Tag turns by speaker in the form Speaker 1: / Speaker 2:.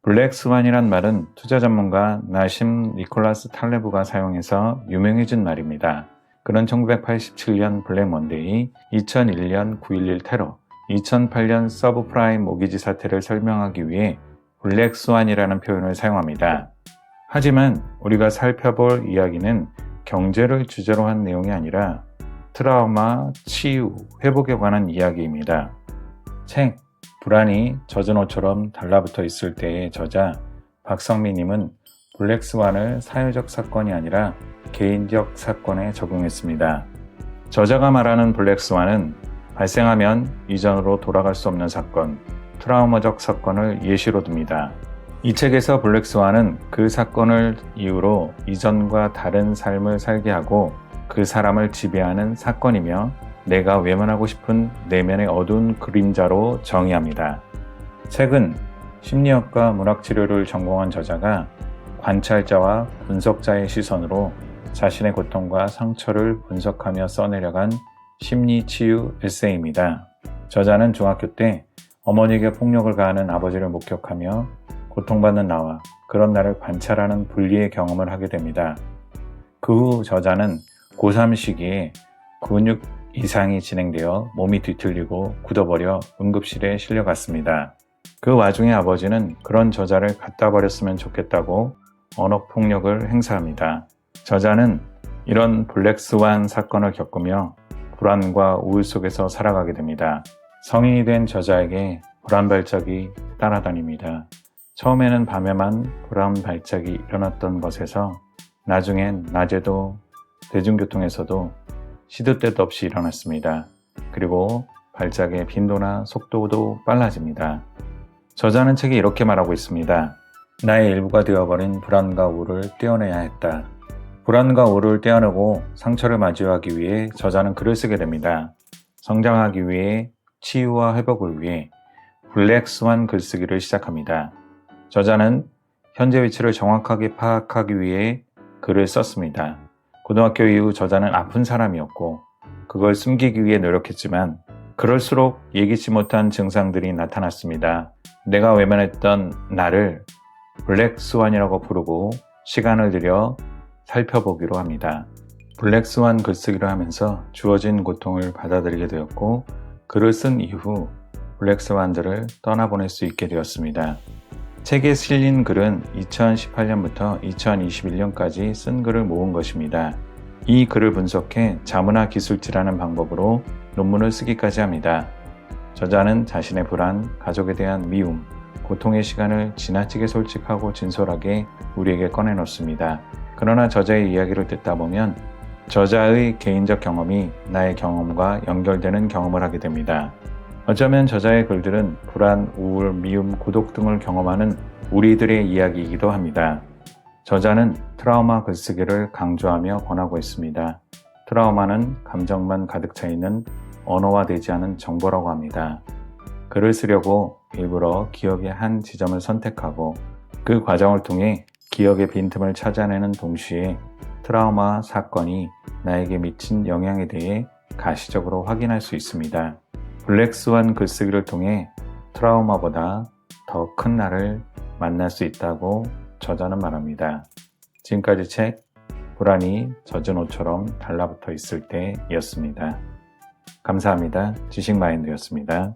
Speaker 1: 블랙스완이란 말은 투자 전문가 나심 니콜라스 탈레브가 사용해서 유명해진 말입니다. 그는 1987년 블랙 먼데이, 2001년 9.11 테러, 2008년 서브프라임 모기지 사태를 설명하기 위해 블랙스완이라는 표현을 사용합니다. 하지만 우리가 살펴볼 이야기는 경제를 주제로 한 내용이 아니라 트라우마, 치유, 회복에 관한 이야기입니다. 책 불안이 젖은 옷처럼 달라붙어 있을 때의 저자 박성미님은 블랙스완을 사회적 사건이 아니라 개인적 사건에 적용했습니다. 저자가 말하는 블랙스완은 발생하면 이전으로 돌아갈 수 없는 사건, 트라우마적 사건을 예시로 듭니다. 이 책에서 블랙스완은 그 사건을 이유로 이전과 다른 삶을 살게 하고 그 사람을 지배하는 사건이며 내가 외면하고 싶은 내면의 어두운 그림자로 정의합니다. 책은 심리학과 문학치료를 전공한 저자가 관찰자와 분석자의 시선으로 자신의 고통과 상처를 분석하며 써내려간 심리치유 에세이입니다. 저자는 중학교 때 어머니에게 폭력을 가하는 아버지를 목격하며 고통받는 나와 그런 나를 관찰하는 분리의 경험을 하게 됩니다. 그 후 저자는 고3 시기에 근육 이상이 진행되어 몸이 뒤틀리고 굳어버려 응급실에 실려갔습니다. 그 와중에 아버지는 그런 저자를 갖다 버렸으면 좋겠다고 언어폭력을 행사합니다. 저자는 이런 블랙스완 사건을 겪으며 불안과 우울 속에서 살아가게 됩니다. 성인이 된 저자에게 불안 발작이 따라다닙니다. 처음에는 밤에만 불안 발작이 일어났던 것에서 나중엔 낮에도 대중교통에서도 시도 때도 없이 일어났습니다. 그리고 발작의 빈도나 속도도 빨라집니다. 저자는 책에 이렇게 말하고 있습니다. 나의 일부가 되어버린 불안과 우울을 떼어내야 했다. 불안과 우울을 떼어내고 상처를 마주하기 위해 저자는 글을 쓰게 됩니다. 성장하기 위해 치유와 회복을 위해 블랙스완 글쓰기를 시작합니다. 저자는 현재 위치를 정확하게 파악하기 위해 글을 썼습니다. 고등학교 이후 저자는 아픈 사람이었고 그걸 숨기기 위해 노력했지만 그럴수록 예기치 못한 증상들이 나타났습니다. 내가 외면했던 나를 블랙스완이라고 부르고 시간을 들여 살펴보기로 합니다. 블랙스완 글쓰기를 하면서 주어진 고통을 받아들이게 되었고 글을 쓴 이후 블랙스완들을 떠나보낼 수 있게 되었습니다. 책에 실린 글은 2018년부터 2021년까지 쓴 글을 모은 것입니다. 이 글을 분석해 자문화 기술지라는 방법으로 논문을 쓰기까지 합니다. 저자는 자신의 불안, 가족에 대한 미움, 고통의 시간을 지나치게 솔직하고 진솔하게 우리에게 꺼내놓습니다. 그러나 저자의 이야기를 듣다 보면 저자의 개인적 경험이 나의 경험과 연결되는 경험을 하게 됩니다. 어쩌면 저자의 글들은 불안, 우울, 미움, 고독 등을 경험하는 우리들의 이야기이기도 합니다. 저자는 트라우마 글쓰기를 강조하며 권하고 있습니다. 트라우마는 감정만 가득 차 있는 언어화되지 않은 정보라고 합니다. 글을 쓰려고 일부러 기억의 한 지점을 선택하고 그 과정을 통해 기억의 빈틈을 찾아내는 동시에 트라우마 사건이 나에게 미친 영향에 대해 가시적으로 확인할 수 있습니다. 블랙스완 글쓰기를 통해 트라우마보다 더 큰 나를 만날 수 있다고 저자는 말합니다. 지금까지 책 불안이 젖은 옷처럼 달라붙어 있을 때였습니다. 감사합니다. 지식마인드였습니다.